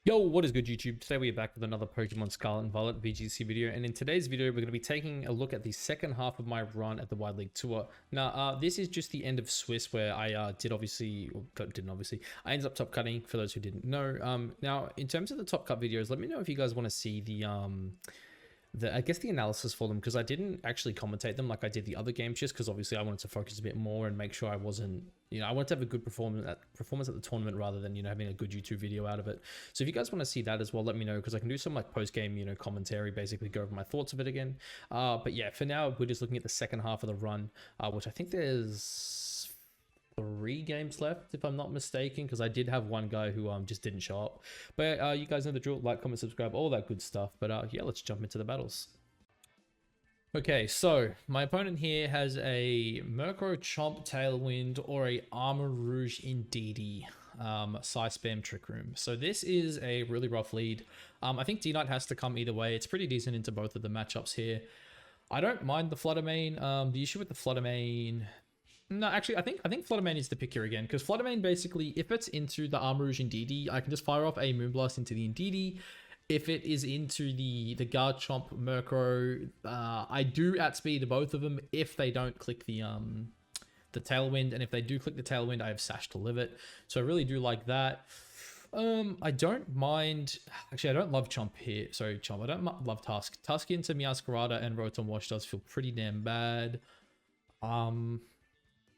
Yo, what is good YouTube? Today we are back with another Pokemon Scarlet and Violet VGC video, and in today's video we're going to be taking a look at the second half of my run at the Wide League Tour. Now, this is just the end of Swiss where I I ended up top cutting for those who didn't know. Now, in terms of the top cut videos, let me know if you guys want to see the I guess the analysis for them, because I didn't actually commentate them like I did the other games, just because obviously I wanted to focus a bit more and make sure I wasn't, I wanted to have a good performance at the tournament rather than, having a good YouTube video out of it. So if you guys want to see that as well, let me know, because I can do some like post-game, commentary, basically go over my thoughts of it again. But yeah, for now, we're just looking at the second half of the run, which I think there's 3 games left, if I'm not mistaken, because I did have one guy who just didn't show up. But you guys know the drill: like, comment, subscribe, all that good stuff. But yeah, let's jump into the battles. Okay, so my opponent here has a Garchomp Tailwind or a Armorouge Indeedee Size Spam Trick Room. So this is a really rough lead. I think D-Knight has to come either way. It's pretty decent into both of the matchups here. I don't mind the Flutter Mane. The issue with the Flutter Mane... No, actually, I think Flutter Mane is the pick here again, because Flutter Mane basically, if it's into the Armorouge Indeedee, I can just fire off a Moonblast into the Indeedee. If it is into the Garchomp Murkrow, I do outspeed both of them if they don't click the Tailwind, and if they do click the Tailwind, I have Sash to live it. So I really do like that. I don't mind... Actually, I don't love Chomp here. Sorry, Chomp. I don't love Tusk. Tusk into Meowscarada and Rotom Wash does feel pretty damn bad.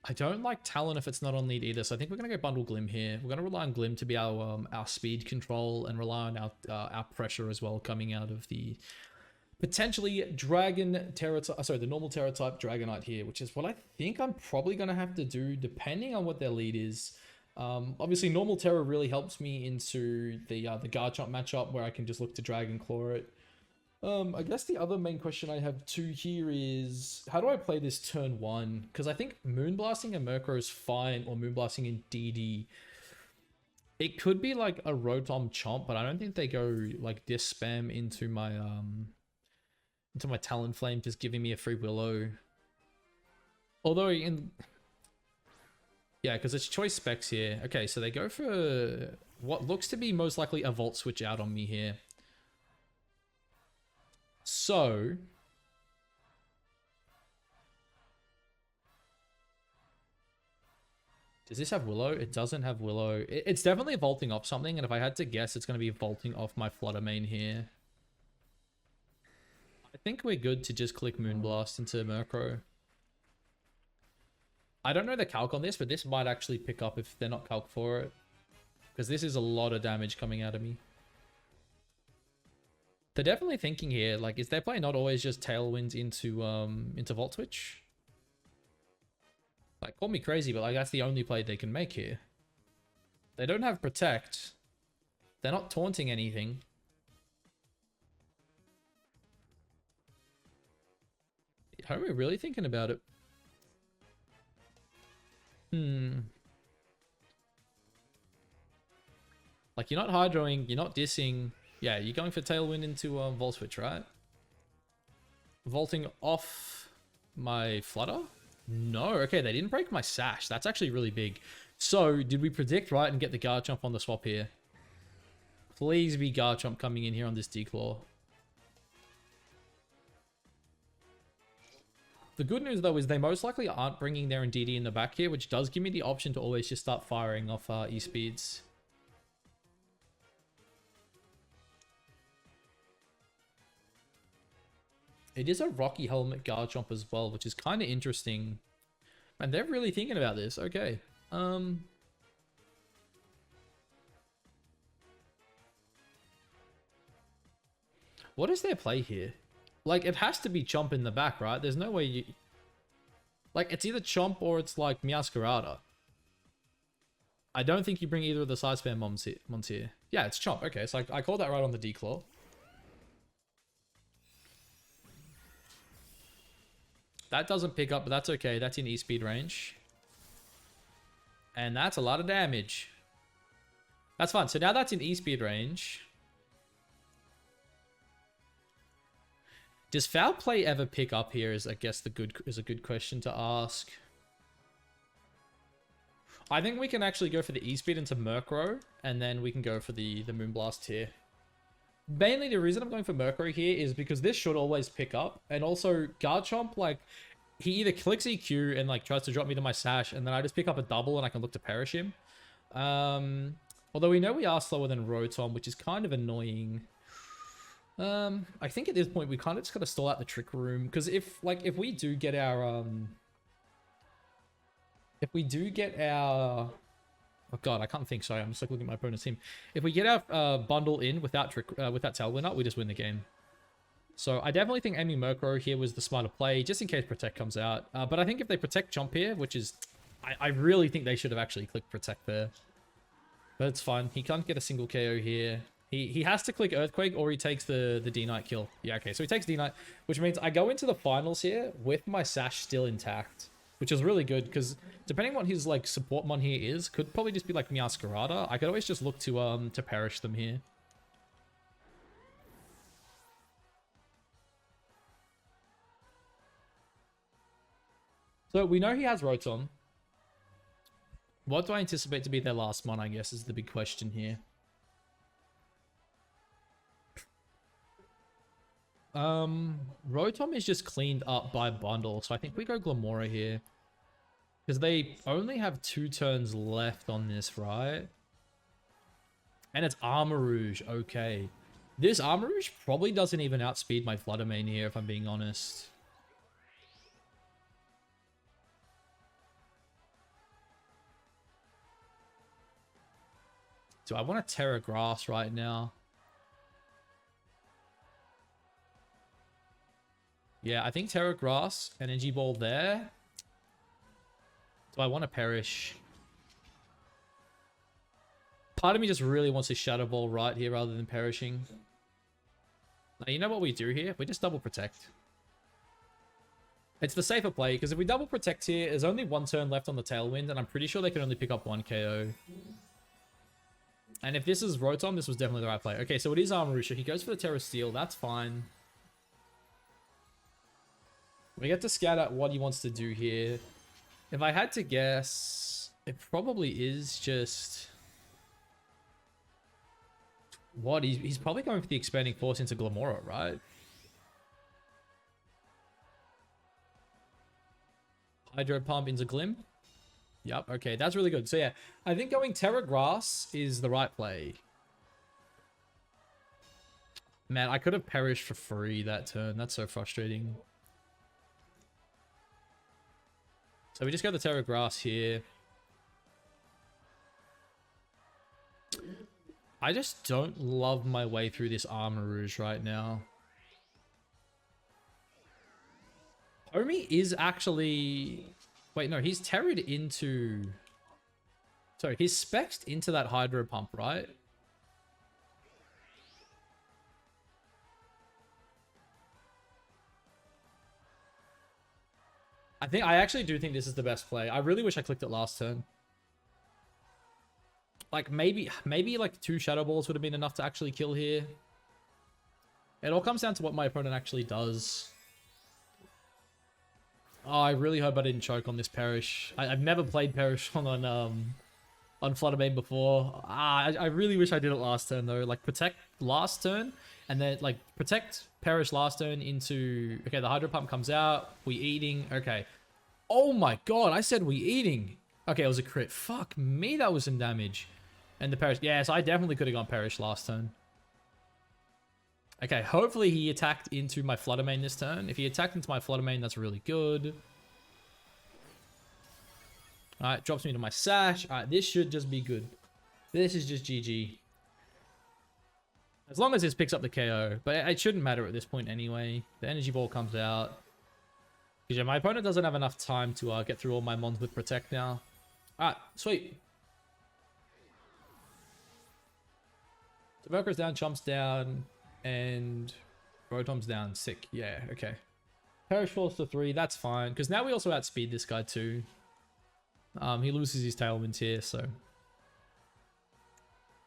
I don't like Talon if it's not on lead either, so I think we're going to go Bundle Glim here. We're going to rely on Glim to be our speed control and rely on our pressure as well, coming out of the potentially Dragon Terra... Sorry, the normal Terra type Dragonite here, which is what I think I'm probably going to have to do depending on what their lead is. Obviously, normal Terra really helps me into the Garchomp matchup where I can just look to Dragon Claw it. I guess the other main question I have too here is, how do I play this turn 1? Because I think Moonblasting a Murkrow is fine, or Moonblasting Indeedee. It could be like a Rotom Chomp, but I don't think they go like this spam into my Talonflame, just giving me a free Willow. Although yeah, because it's choice specs here. Okay, so they go for what looks to be most likely a Volt Switch out on me here. So, does this have Willow? It doesn't have Willow. It's definitely vaulting off something, and if I had to guess, it's going to be vaulting off my Flutter Mane here. I think we're good to just click Moonblast into Murkrow. I don't know the calc on this, but this might actually pick up if they're not calc for it, because this is a lot of damage coming out of me. They're definitely thinking here, like, is their play not always just Tailwinds into Volt Switch? Like, call me crazy, but like that's the only play they can make here. They don't have Protect. They're not taunting anything. How are we really thinking about it? Like, you're not Hydroing, you're not dissing. Yeah, you're going for Tailwind into Volt Switch, right? Vaulting off my Flutter? No, okay, they didn't break my Sash. That's actually really big. So, did we predict right and get the Garchomp on the swap here? Please be Garchomp coming in here on this Declaw. The good news, though, is they most likely aren't bringing their Indeedee in the back here, which does give me the option to always just start firing off E-Speeds. It is a Rocky Helmet Garchomp as well, which is kind of interesting. And they're really thinking about this. Okay. What is their play here? Like, it has to be Chomp in the back, right? There's no way you... Like, it's either Chomp or it's like Meowscarada. I don't think you bring either of the Size Spam mons here. Yeah, it's Chomp. Okay, so I called that right on the Declaw. That doesn't pick up, but that's okay. That's in E-Speed range. And that's a lot of damage. That's fine. So now that's in E-Speed range. Does Foul Play ever pick up here is, I guess, a good question to ask. I think we can actually go for the E-Speed into Murkrow, and then we can go for the Moonblast here. Mainly the reason I'm going for Murkrow here is because this should always pick up, and also Garchomp, like, he either clicks EQ and like tries to drop me to my Sash, and then I just pick up a double and I can look to perish him. Although we know we are slower than Rotom, which is kind of annoying. I think at this point we kind of just gotta stall out the Trick Room, because if we do get our oh god, I can't think. Sorry, I'm just like looking at my opponent's team. If we get our bundle in without Tailwind up, we just win the game. So I definitely think aiming Murkrow here was the smarter play, just in case Protect comes out. But I think if they Protect Jump here, which is, I really think they should have actually clicked Protect there. But it's fine. He can't get a single KO here. He has to click Earthquake or he takes the D-Knight kill. Yeah, okay, so he takes D-Knight, which means I go into the finals here with my Sash still intact, which is really good because depending on what his like support mon here is, could probably just be like Meowscarada. I could always just look to perish them here. So we know he has Rotom. What do I anticipate to be their last mon, I guess, is the big question here. Rotom is just cleaned up by bundle, so I think we go Glamora here. Because they only have 2 turns left on this, right? And it's Armorouge, okay. This Armorouge probably doesn't even outspeed my Fluttermane here, if I'm being honest. Do I want to Terra Grass right now? Yeah, I think Terra Grass, Energy Ball there. Do I want to perish? Part of me just really wants to Shadow Ball right here rather than perishing. Now, you know what we do here? We just double protect. It's the safer play, because if we double protect here, there's only 1 turn left on the Tailwind, and I'm pretty sure they can only pick up 1 KO. And if this is Rotom, this was definitely the right play. Okay, so it is Armorouge. He goes for the Terra Steel. That's fine. We get to scout out what he wants to do here. If I had to guess, it probably is just... What? He's probably going for the Expanding Force into Glamora, right? Hydro Pump into Glim. Yep, okay, that's really good. So yeah, I think going Terra Grass is the right play. Man, I could have perished for free that turn. That's so frustrating. So we just go the Terra Grass here. I just don't love my way through this Armorouge right now. Homie is actually... Wait, no, he's Terra'd into... Sorry, he's Spexed into that Hydro Pump, right? I actually do think this is the best play. I really wish I clicked it last turn. Like, maybe like 2 Shadow Balls would have been enough to actually kill here. It all comes down to what my opponent actually does. Oh, I really hope I didn't choke on this Perish. I've never played Perish on Fluttermane before. I really wish I did it last turn, though. Like, Protect last turn, and then, like, Protect Perish last turn into... Okay, the Hydro Pump comes out. We eating. Okay. Oh my god, I said we eating. Okay, it was a crit. Fuck me, that was some damage. And the Perish... Yeah, so I definitely could have gone Perish last turn. Okay, hopefully he attacked into my Fluttermane this turn. If he attacked into my Fluttermane, that's really good. Alright, drops me to my Sash. Alright, this should just be good. This is just GG. As long as this picks up the KO. But it shouldn't matter at this point anyway. The Energy Ball comes out. Because yeah, my opponent doesn't have enough time to get through all my mons with Protect now. Alright, sweet. So Velcro's down, Chomp's down, and Rotom's down. Sick. Yeah, okay. Perish falls to 3, that's fine. Because now we also outspeed this guy too. He loses his Tailwind here, so...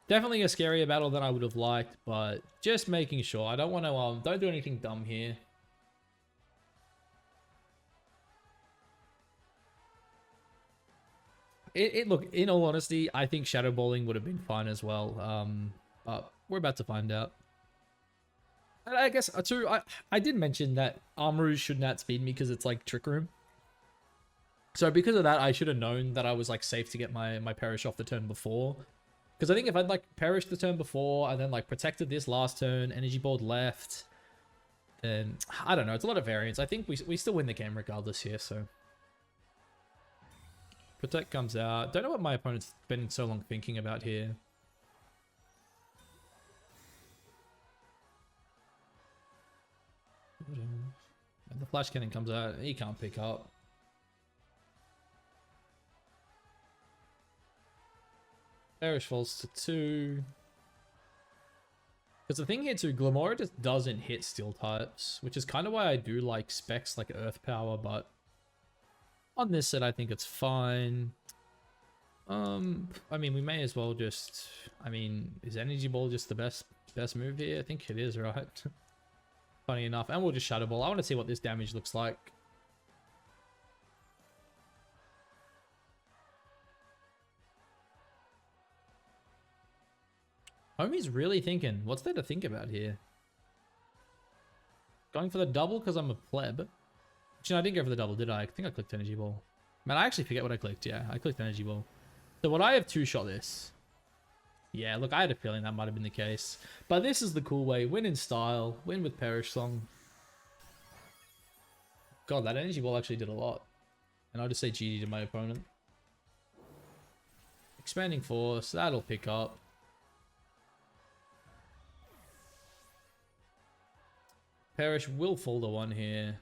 Definitely a scarier battle than I would have liked, but just making sure. I don't want to, don't do anything dumb here. Look, in all honesty, I think Shadow Balling would have been fine as well. But we're about to find out. And I guess, too, I did mention that Armorouge shouldn't outspeed me because it's like Trick Room. So because of that, I should have known that I was like safe to get my Perish off the turn before. Because I think if I'd like perished the turn before and then like protected this last turn, Energy Ball left, then I don't know. It's a lot of variance. I think we still win the game regardless here. So Protect comes out. Don't know what my opponent's been so long thinking about here. And the Flash Cannon comes out. He can't pick up. Perish falls to 2. Because the thing here too, Glimmora just doesn't hit Steel types, which is kind of why I do like specs like Earth Power, but on this set I think it's fine. I mean, we may as well just, I mean, is Energy Ball just the best move here? I think it is, right? Funny enough. And we'll just Shadow Ball. I want to see what this damage looks like. Homie's really thinking. What's there to think about here? Going for the double because I'm a pleb. Actually, no, I didn't go for the double, did I? I think I clicked Energy Ball. Man, I actually forget what I clicked. Yeah, I clicked Energy Ball. So would I have two-shot this? Yeah, look, I had a feeling that might have been the case. But this is the cool way. Win in style. Win with Perish Song. God, that Energy Ball actually did a lot. And I'll just say GG to my opponent. Expanding Force. That'll pick up. Perish will fall to 1 here.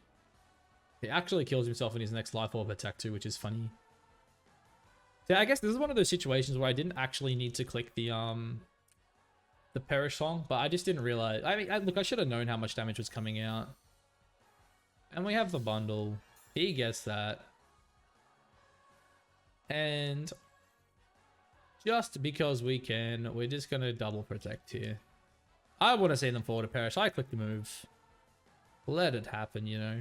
He actually kills himself in his next Life Orb attack too, which is funny. Yeah, I guess this is one of those situations where I didn't actually need to click the Perish Song, but I just didn't realize. I mean, look, I should have known how much damage was coming out. And we have the bundle. He gets that. And just because we can, we're just going to double protect here. I want to see them forward to Perish. I click the move. Let it happen, you know.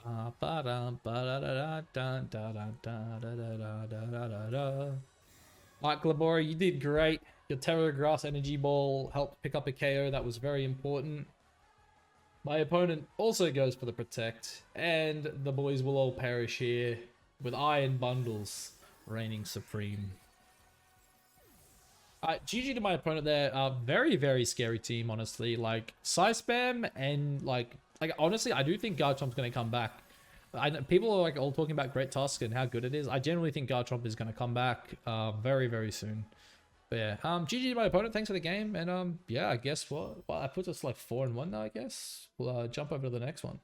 Alright, Glimmora, you did great. Your Terra Grass Energy Ball helped pick up a KO. That was very important. My opponent also goes for the Protect. And the boys will all perish here with Iron Bundles reigning supreme. GG to my opponent there. Very, very scary team, honestly. Like, Size Spam and, like honestly, I do think Garchomp's going to come back. I know people are, like, all talking about Great Tusk and how good it is. I generally think Garchomp is going to come back very, very soon. But, yeah. GG to my opponent. Thanks for the game. And, yeah, I guess what? Well, I put us, like, 4-1 now, I guess. We'll jump over to the next one.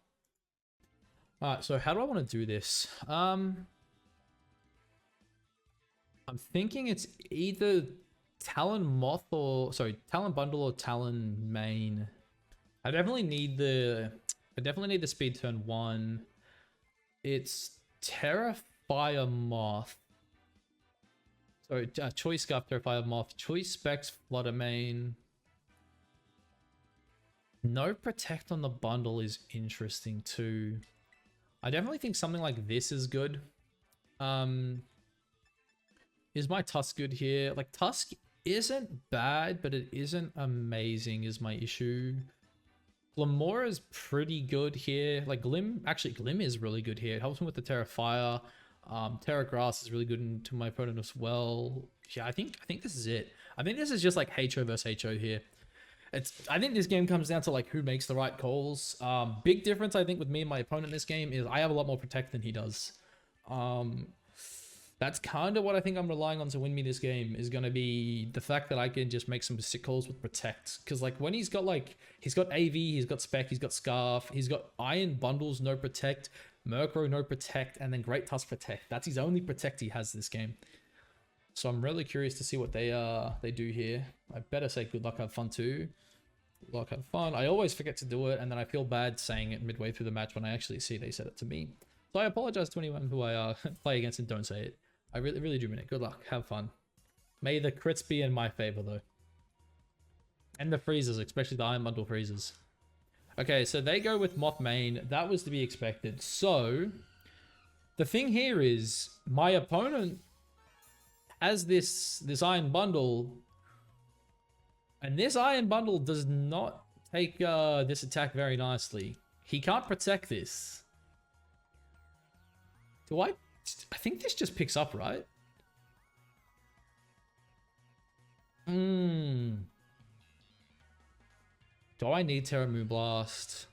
Alright, so how do I want to do this? I'm thinking it's either Talon Moth or Talon Bundle or Talon Main. I definitely need the speed turn 1. It's Terra Fire Moth. So Choice Scarf, Terra Fire Moth, Choice Specs, Flutter Main. No Protect on the bundle is interesting too. I definitely think something like this is good. Is my Tusk good here? Like, Tusk isn't bad, but it isn't amazing is my issue. Glimmora is pretty good here. Like, Glim is really good here. It helps him with the Terra Fire. Terra Grass is really good to my opponent as well. Yeah, I think this is it. I think this is just like HO versus HO here. I think this game comes down to like who makes the right calls. Big difference I think with me and my opponent in this game is I have a lot more Protect than he does. That's kind of what I think I'm relying on to win me this game, is going to be the fact that I can just make some sick calls with Protect. Because like when he's got AV, he's got Spec, he's got Scarf, he's got Iron Bundles, no Protect, Murkrow, no Protect, and then Great Tusk Protect. That's his only Protect he has this game. So I'm really curious to see what they do here. I better say good luck, have fun too. Good luck, have fun. I always forget to do it, and then I feel bad saying it midway through the match when I actually see they said it to me. So I apologize to anyone who I play against and don't say it. I really do mean it. Good luck. Have fun. May the crits be in my favor, though. And the freezers, especially the Iron Bundle freezers. Okay, so they go with Moth main. That was to be expected. So the thing here is my opponent has this Iron Bundle, and this Iron Bundle does not take this attack very nicely. He can't protect this. I think this just picks up, right? Do I need Terra Moonblast?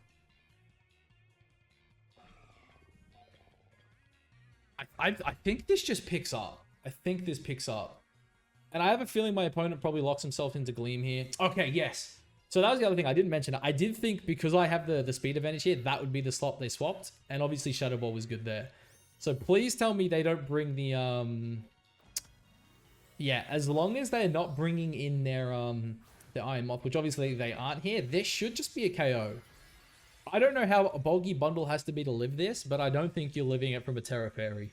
I think this just picks up. I think this picks up. And I have a feeling my opponent probably locks himself into Gleam here. Okay, yes. So that was the other thing I didn't mention. I did think because I have the speed advantage here, that would be the slot they swapped. And obviously Shadow Ball was good there. So please tell me they don't bring the... Yeah, as long as they're not bringing in their Iron Moth, which obviously they aren't here, this should just be a KO. I don't know how a bulky bundle has to be to live this, but I don't think you're living it from a Terra Fairy.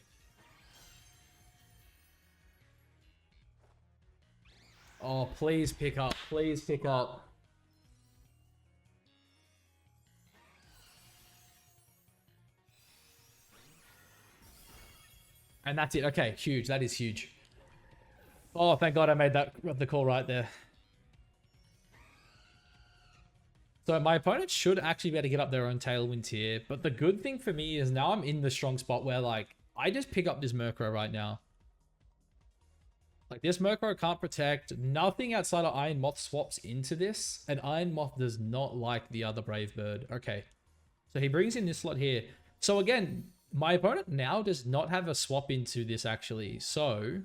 Oh, please pick up. Please pick up. And that's it. Okay, huge. That is huge. Oh, thank God I made the call right there. So my opponent should actually be able to get up their own Tailwind here. But the good thing for me is now I'm in the strong spot where, like, I just pick up this Murkrow right now. Like, this Murkrow can't protect. Nothing outside of Iron Moth swaps into this. And Iron Moth does not like the other Brave Bird. Okay. So he brings in this slot here. So again, my opponent now does not have a swap into this, actually. So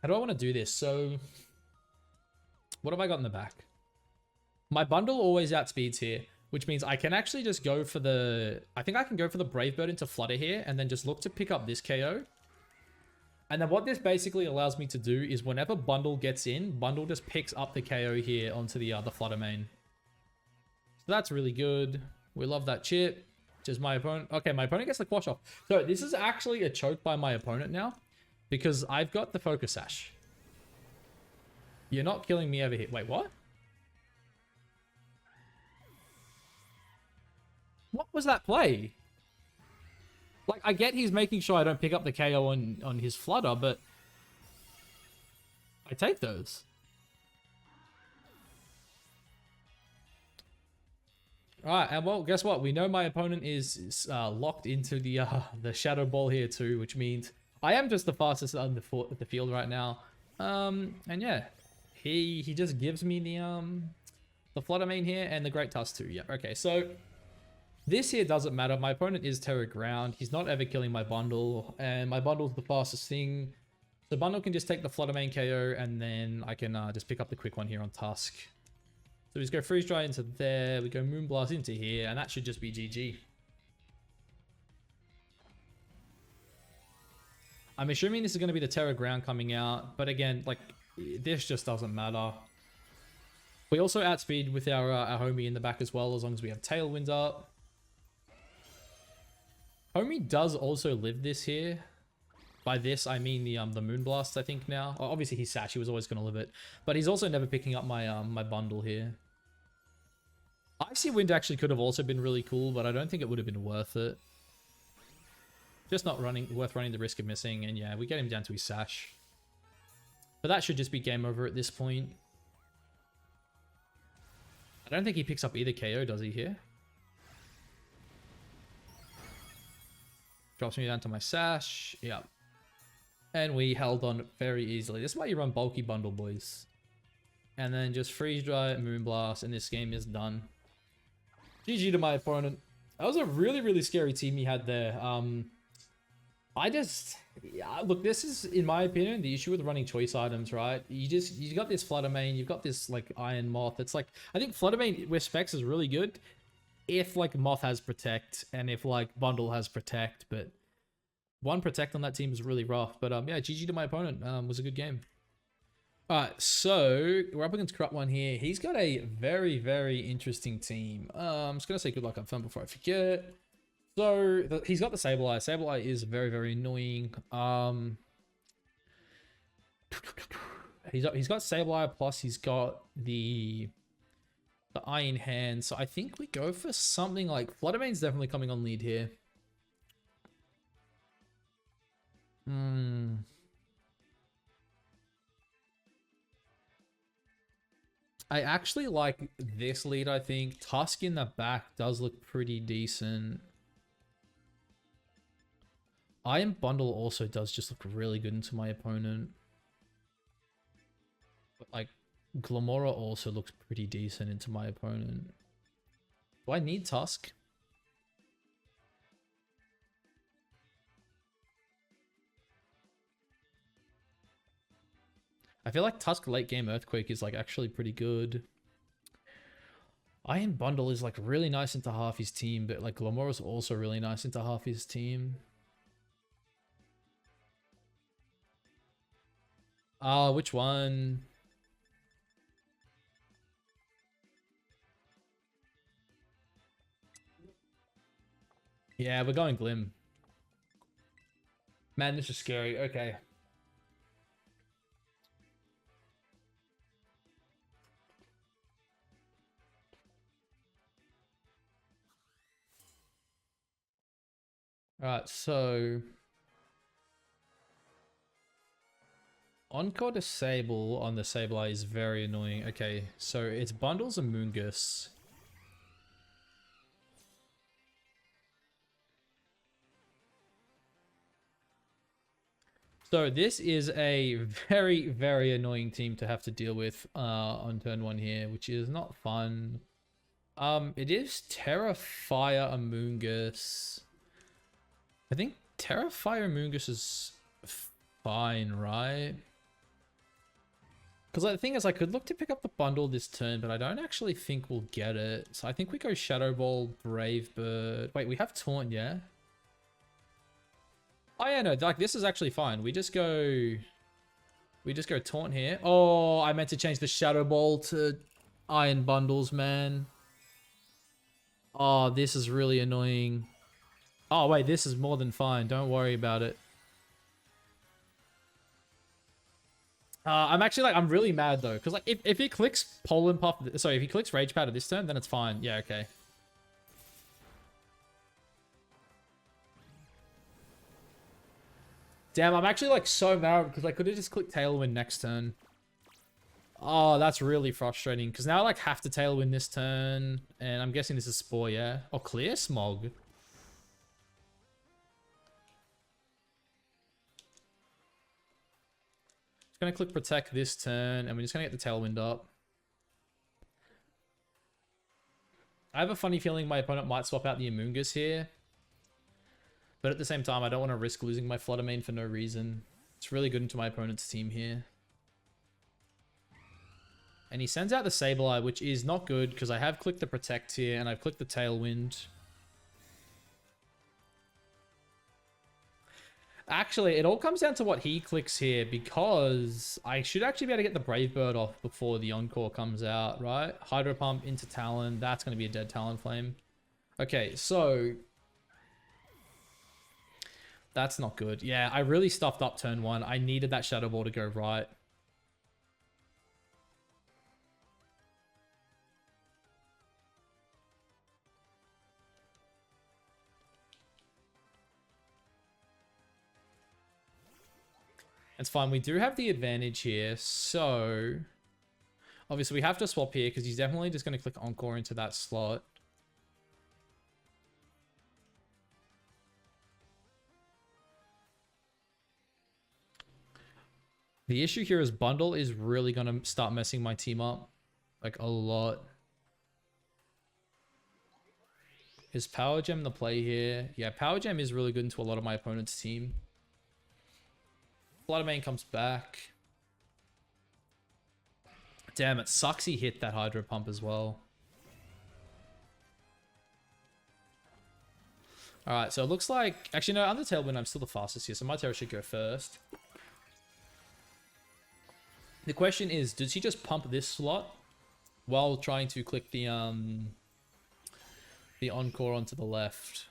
how do I want to do this? So what have I got in the back? My bundle always outspeeds here, which means I can actually just go for the... I think I can go for the Brave Bird into Flutter here and then just look to pick up this KO. And then what this basically allows me to do is whenever Bundle gets in, Bundle just picks up the KO here onto the Flutter main. So that's really good. We love that chip. Just my opponent. Okay, my opponent gets the Quash off. So this is actually a choke by my opponent now because I've got the Focus Sash. You're not killing me over here. Wait, what? What was that play? Like, I get he's making sure I don't pick up the KO on his Flutter, but I take those. Alright, and well, guess what? We know my opponent is locked into the Shadow Ball here too, which means I am just the fastest on the field right now. And yeah, he just gives me the Flutter main here and the Great Tusk too. Yep, okay, so this here doesn't matter. My opponent is Terra Ground. He's not ever killing my bundle, and my bundle's the fastest thing. So bundle can just take the Flutter main KO, and then I can just pick up the quick one here on Tusk. So we just go Freeze Dry into there, we go Moonblast into here, and that should just be GG. I'm assuming this is going to be the Terra Ground coming out, but again, like, this just doesn't matter. We also outspeed with our homie in the back as well, as long as we have Tailwind up. Homie does also live this here. By this, I mean the Moonblast, I think now. Oh, obviously, he's Sash. He was always going to live it. But he's also never picking up my my bundle here. Icy Wind actually could have also been really cool, but I don't think it would have been worth it. Just not worth running the risk of missing. And yeah, we get him down to his Sash. But that should just be game over at this point. I don't think he picks up either KO, does he here? Drops me down to my Sash. Yep. And we held on very easily. This is why you run bulky bundle, boys. And then just Freeze Dry, Moonblast, and this game is done. GG to my opponent. That was a really, really scary team he had there. Look, this is, in my opinion, the issue with running choice items, right? You got this Flutter main, you've got this, like, Iron Moth. It's like, I think Flutter main with specs is really good if, like, Moth has Protect and if, like, Bundle has Protect, but one Protect on that team is really rough. But, yeah, GG to my opponent. Was a good game. Alright, so we're up against Corrupt One here. He's got a very, very interesting team. I'm just going to say good luck up front before I forget. So, he's got the Sableye. Sableye is very, very annoying. He's got Sableye, plus he's got the the Iron Hand. So I think we go for something like Fluttermane's definitely coming on lead here. I actually like this lead, I think. Tusk in the back does look pretty decent. Iron Bundle also does just look really good into my opponent. But like, Glamora also looks pretty decent into my opponent. Do I need Tusk? I feel like Tusk late game Earthquake is like actually pretty good. Iron Bundle is like really nice into half his team, but like Glamora's also really nice into half his team. Which one? Yeah, we're going Glim. Man, this is scary. Okay. Alright, so Encore Disable on the Sableye is very annoying. Okay, so it's Bundles Amoonguss. So this is a very, very annoying team to have to deal with on turn 1 here, which is not fun. It is Terra Fire Amoonguss. I think Terra Fire Amoonguss is fine, right? Because the thing is, I could look to pick up the bundle this turn, but I don't actually think we'll get it. So I think we go Shadow Ball, Brave Bird. Wait, we have Taunt, yeah? Oh yeah, no, like this is actually fine. We just go Taunt here. Oh, I meant to change the Shadow Ball to Iron Bundles, man. Oh, this is really annoying. Oh, wait, this is more than fine. Don't worry about it. I'm actually like, I'm really mad though. Because like, if he clicks Pollen Puff, sorry, if he clicks Rage Powder this turn, then it's fine. Yeah, okay. Damn, I'm actually like so mad because I could have just clicked Tailwind next turn. Oh, that's really frustrating. Because now I like have to Tailwind this turn. And I'm guessing this is Spore, yeah? Or Clear Smog. Gonna click Protect this turn, and we're just gonna get the Tailwind up. I have a funny feeling my opponent might swap out the Amoonguss here. But at the same time, I don't want to risk losing my Fluttermane for no reason. It's really good into my opponent's team here. And he sends out the Sableye, which is not good, because I have clicked the Protect here, and I've clicked the Tailwind. Actually, it all comes down to what he clicks here, because I should actually be able to get the Brave Bird off before the Encore comes out, right? Hydro Pump into Talon. That's going to be a dead Talonflame. Okay, so that's not good. Yeah, I really stuffed up turn 1. I needed that Shadow Ball to go right. It's fine. We do have the advantage here. So obviously we have to swap here because he's definitely just going to click Encore into that slot. The issue here is Bundle is really going to start messing my team up. Like a lot. Is Power Gem the play here? Yeah, Power Gem is really good into a lot of my opponent's team. Fluttermane comes back. Damn, it sucks he hit that Hydro Pump as well. Alright, so it looks like... Actually, no, under Tailwind, I'm still the fastest here, so my Terra should go first. The question is, does he just pump this slot while trying to click the Encore onto the left?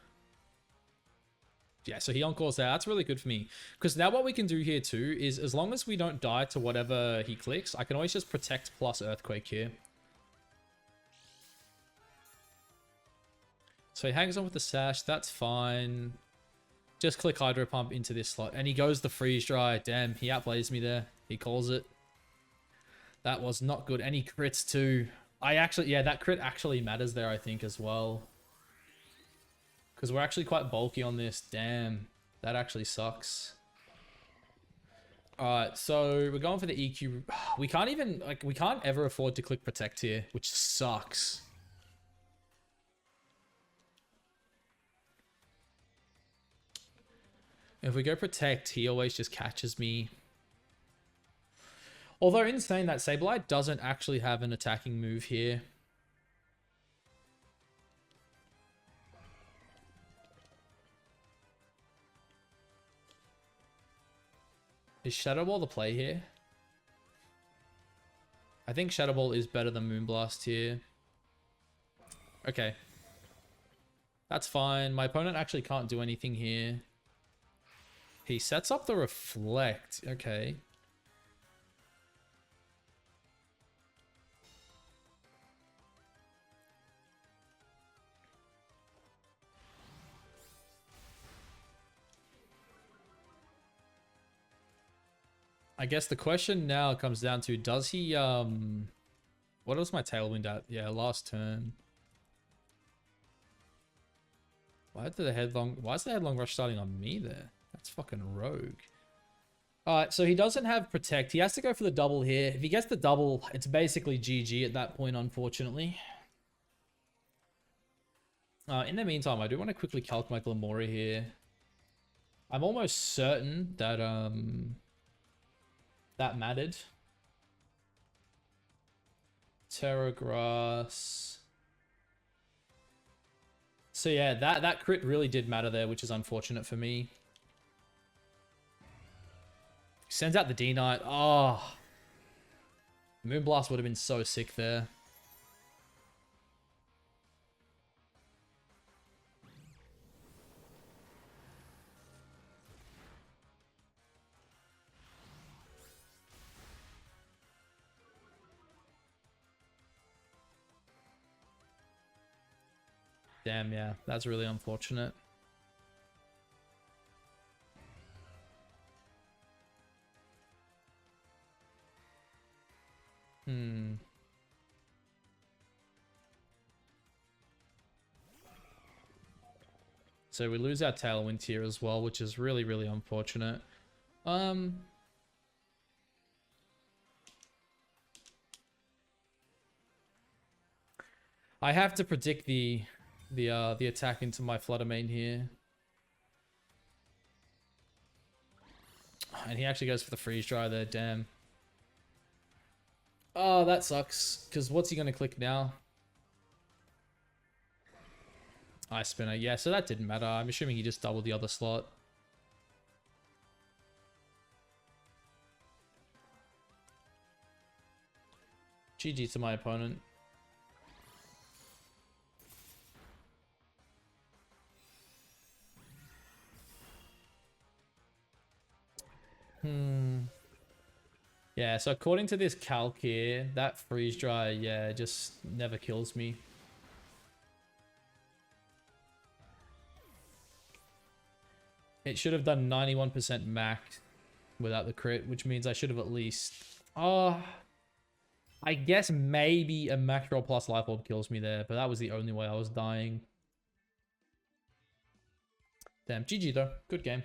Yeah, so he Encores there. That's really good for me. Because now what we can do here too is, as long as we don't die to whatever he clicks, I can always just Protect plus Earthquake here. So he hangs on with the sash. That's fine. Just click Hydro Pump into this slot. And he goes the freeze dry. Damn, he outplays me there. He calls it. That was not good. And he crits too. Yeah, that crit actually matters there, I think, as well. Because we're actually quite bulky on this. Damn, that actually sucks. Alright, so we're going for the EQ. We can't even, we can't ever afford to click Protect here, which sucks. If we go Protect, he always just catches me. Although in saying that, Sableye doesn't actually have an attacking move here. Is Shadow Ball the play here? I think Shadow Ball is better than Moonblast here. Okay. That's fine. My opponent actually can't do anything here. He sets up the Reflect. Okay. I guess the question now comes down to, does he, what was my Tailwind at? Yeah, last turn. Why is the Headlong Rush starting on me there? That's fucking rogue. Alright, so he doesn't have Protect. He has to go for the double here. If he gets the double, it's basically GG at that point, unfortunately. In the meantime, I do want to quickly calc my Glimmora here. I'm almost certain that, that mattered. Terra Grass. So yeah, that crit really did matter there, which is unfortunate for me. Sends out the D-Knight. Oh. Moonblast would have been so sick there. Damn, yeah, that's really unfortunate. So we lose our Tailwind here as well, which is really, really unfortunate. I have to predict the attack into my Fluttermane here. And he actually goes for the freeze dry there, damn. Oh, that sucks. Because what's he going to click now? Ice Spinner. Yeah, so that didn't matter. I'm assuming he just doubled the other slot. GG to my opponent. Yeah, so according to this calc here, that freeze dry, yeah, just never kills me. It should have done 91% max without the crit, which means I should have at least... I guess maybe a max roll plus life orb kills me there, but that was the only way I was dying. Damn, GG though. Good game.